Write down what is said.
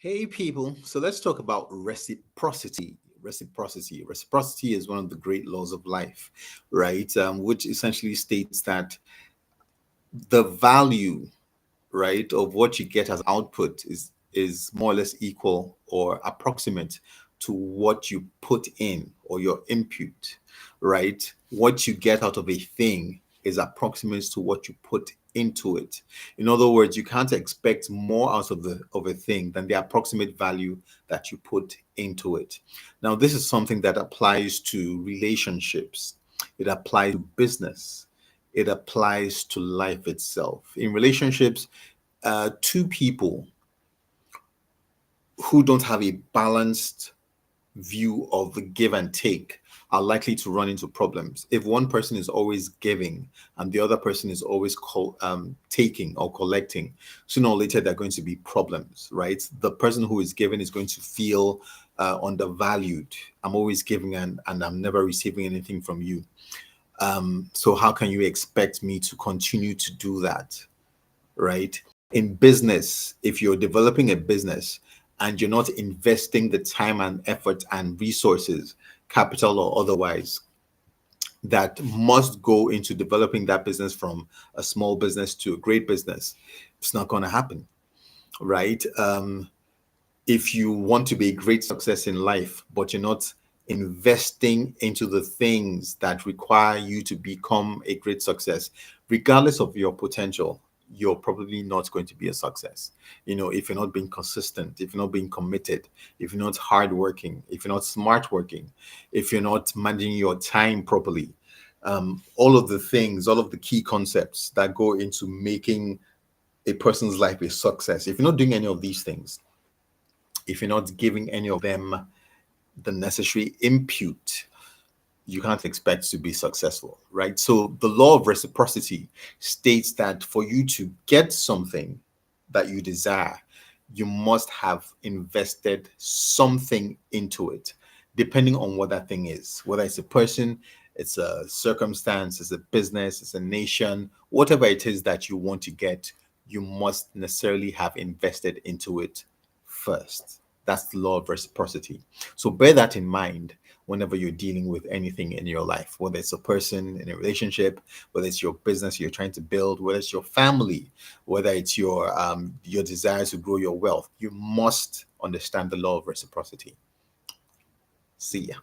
Hey people, so let's talk about reciprocity. Reciprocity is one of the great laws of life, right? Which essentially states that the value, right, of what you get as output is more or less equal or approximate to what you put in or your input, right? What you get out of a thing is approximate to what you put into it. In other words, you can't expect more out of a thing than the approximate value that you put into it. Now, this is something that applies to relationships. It applies to business. It applies to life itself. In relationships, two people who don't have a balanced view of the give and take are likely to run into problems. If one person is always giving and the other person is always taking or collecting, sooner or later there are going to be problems, right? The person who is giving is going to feel undervalued. I'm always giving and I'm never receiving anything from you. So how can you expect me to continue to do that, right? In business, if you're developing a business and you're not investing the time and effort and resources, capital or otherwise, that must go into developing that business from a small business to a great business, it's not going to happen, right? If you want to be a great success in life, but you're not investing into the things that require you to become a great success, regardless of your potential, you're probably not going to be a success. If you're not being consistent, if you're not being committed, if you're not hardworking, if you're not smart working, if you're not managing your time properly, all of the things, all of the key concepts that go into making a person's life a success, if you're not doing any of these things, if you're not giving any of them the necessary input, you can't expect to be successful, right? So the law of reciprocity states that for you to get something that you desire, you must have invested something into it, depending on what that thing is, whether it's a person, it's a circumstance, it's a business, it's a nation, whatever it is that you want to get, you must necessarily have invested into it first. That's the law of reciprocity. So bear that in mind whenever you're dealing with anything in your life, whether it's a person in a relationship, whether it's your business you're trying to build, whether it's your family, whether it's your desire to grow your wealth. You must understand the law of reciprocity. See ya.